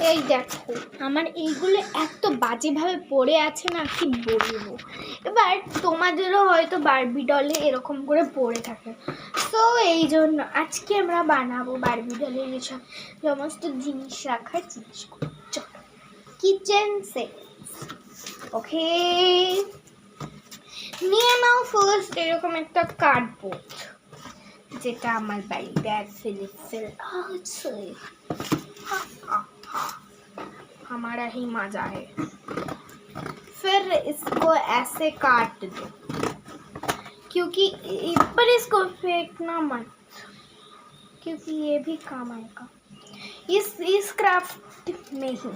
এই দেখো আমার এইগুলো এত বাজেভাবে পড়ে আছে না, কি বলবো। এবার তোমাদেরও হয়তো বারবি ডলে এরকম করে পড়ে থাকে, তো এই জন্য আজকে আমরা বানাবো বারবি ডলের এসব সমস্ত জিনিস রাখার জিনিসগুলো। চলো কিচেন সেট। ওকে, নিয়ে নাও ফার্স্ট এরকম একটা কার্ডবোর্ড, যেটা আমার বাড়িতে অ্যাভেলেবল আছে। हमारा ही मजा है। फिर इसको ऐसे काट दो, क्योंकि पर इसको फेंकना मत, क्योंकि ये भी काम आएगा इस क्राफ्ट में ही।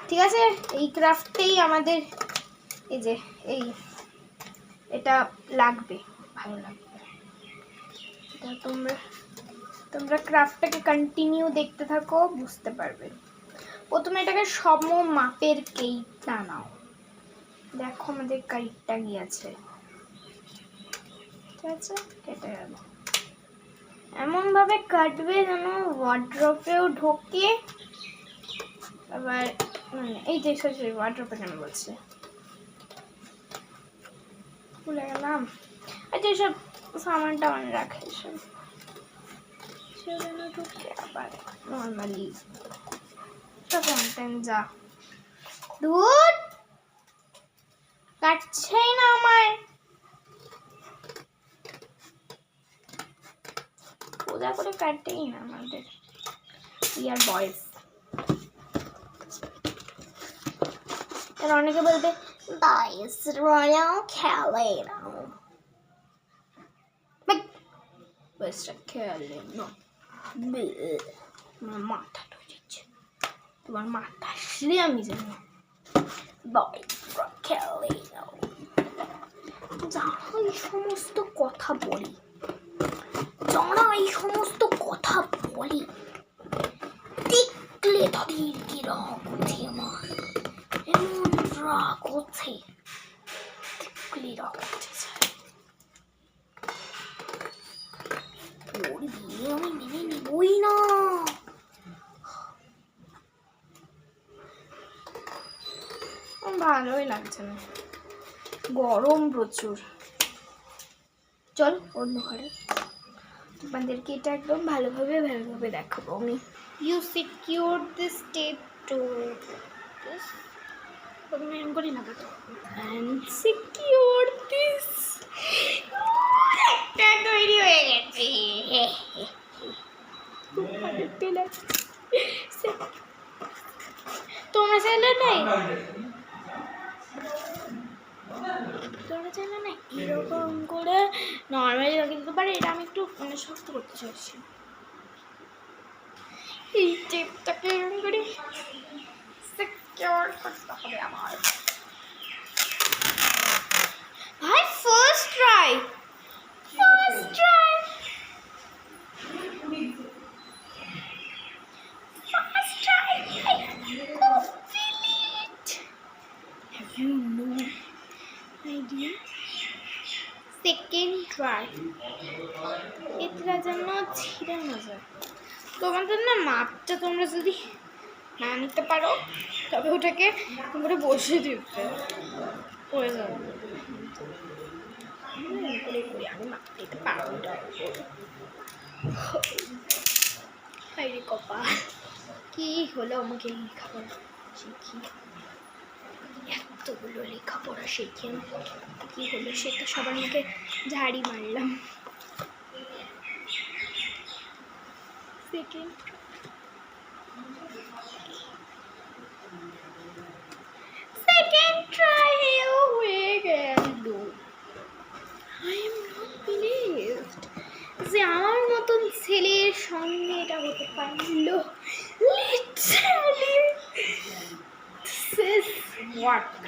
ঠিক আছে, এই ক্রাফটেই আমাদের এই যে এই এটা লাগবে, ভালো লাগবে। এটা তোমরা ক্রাফটটাকে কন্টিনিউ দেখতে থাকো, বুঝতে পারবে। প্রথমে এটাকে সম মাপের কেইটা নাও। দেখো আমাদের কাইটটা গিয়েছে, ঠিক আছে, কেটে গেল। এমন ভাবে কাটবে যেন ওয়ার্ড্রপেও ঢোকে। আবার মানে এই যে সরি ওয়ার্ড্রপে কেন বলছে, ভুলে গেলাম। আচ্ছা এসব সামান টামান রাখে এসব সেগুলো ঢুকে আবার নর্মালি কন্টেন্ট যা দুধ কাটছেই না আমার। পূজা করে কাটতেই না আমাদের, উই আর বয়েজ। আর অনেকে বলবে বয়েজ রয়্যাল খেলে না, বয়েজটা খেলে না। আমার মাথা ধরে যাচ্ছে, তোমার মাথা আসলে আমি জানি বয়েজরা খেলে না। যারা এই সমস্ত কথা বলি, দেখলে তাদেরকে রাগ হচ্ছে, আমার এমন রাগ হচ্ছে, দেখলে রাগ হচ্ছে। আমি মেনে নিবই না। ভালোই লাগছে না, গরম প্রচুর। চল অন্য ঘরে, তোমাদেরকে এটা একদম ভালোভাবে দেখাবো আমি। You secure this tape to this, প্রথমে এরকম করি না তো, অ্যান্ড সিকিউর দিস। একটা তৈরি হয়ে গেছে, খুব ভালো লাগছে। তোমরা চাইলে নাই, এরকম করে নর্মালি লাগিয়ে দিতে পারে। এটা আমি একটু মানে শক্ত করতে চাইছি, এই টেপটাকে এরকম করে সিকিউর করতে হবে আমার। ভাই first try Have you no idea? Second try. এটা যেন ছিঁড়ে না যায়। তোমাদের না মাপটা তোমরা যদি না নিতে পারো, তবে ওটাকে তোমরা বসে দিতে হয়ে যাবে। আমি মাপতে দিতে পারবো না। হাইরে কপাল, কি হলো আমাকে লেখাপড়া শিখি, এতগুলো লেখাপড়া শিখি কি হলো, সেটা সবার মুখে ঝাড়ি মারলাম। সেকেন্ড ট্রাই হয়ে গেল। আই এম নট বিলিভড যে আমার মতন ছেলের সঙ্গে এটা হতে পারলো। Literally this worked.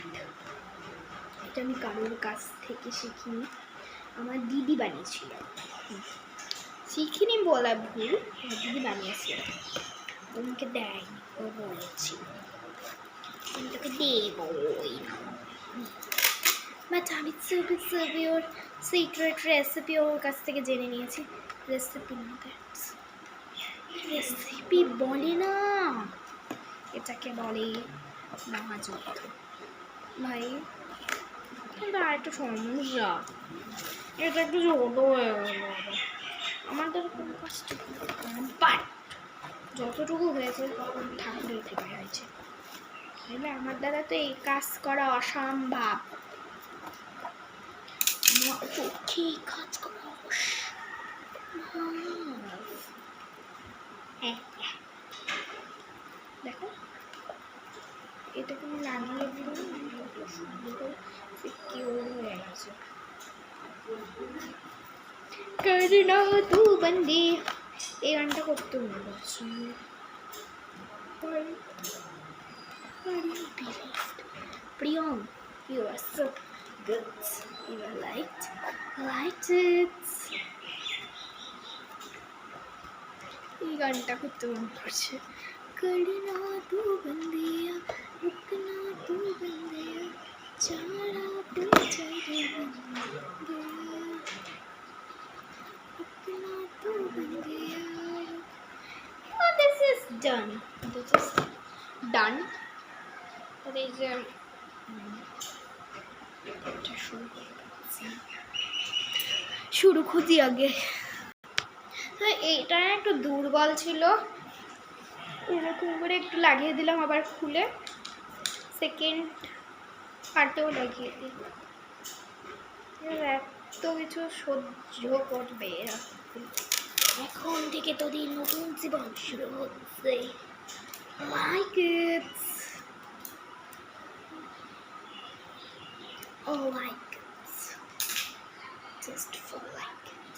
এটা আমি কারোর কাছ থেকে শিখিনি, আমার দিদি বানিয়েছিল। শিখিনি বলা ভুল, আমার দিদি বানিয়েছিল, তোমাকে দেয়নি, ও বলেছিল আমি তোকে দেবই না। বাট আমি ছবি ওর সিক্রেট রেসিপি ওর কাছ থেকে জেনে নিয়েছি। রেসিপি বলে না, যাকে বলে মহাযুদ্ধ। ভাই কিন্তু আর একটু সমস্যা, এটা একটু ছোট হয়ে গেল। আমাদের কোনো কষ্ট, বাট যতটুকু হয়েছে ঠাকুরের কৃপায় হয়েছে, তাহলে আমার দ্বারা তো এই কাজ করা অসম্ভব। আমার পক্ষে কাজ করা দেখো এটা কোনো লাগিয়ে দিল কত সুন্দর সিকিউর হয়ে গেছে। করনা তু বন্দি, এই গানটা করতে মনে পারছি। Priyam, you are so good, you are liked it। এই গানটা করতে মনে পড়ছে। করনা তু বন্দিয়া, রুকনা তু বন্দিয়া, চারা পূজা রে বন্দিয়া, রুকনা তু বন্দিয়া। Oh, this is done. This is done. और এই যে শুরু খুঁজি আগে, তো এইটা একটু দুর্বল ছিল, এরকম করে একটু লাগিয়ে দিলাম, আবার খুলে সেকেন্ড পার্টেও লাগিয়ে দিই। এত কিছু সহ্য করবে এখন থেকে তোদের নতুন জীবন শুরু হচ্ছে। Like it. Oh, like it. Just for like it.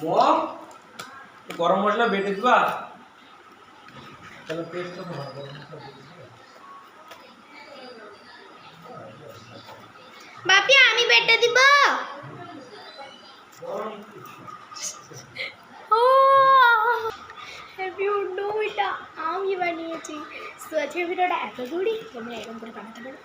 মম গরম মশলা বেটে দিবা, তাহলে পেস্টটা তো ভালো গরম মশলা বেটে দিবা। বাপি আমি বেটে দিব। এটা আমি বানিয়েছি। তো আজকের ভিডিওটা এত দূরই, তোমরা এরকম করে বানাতে পারো।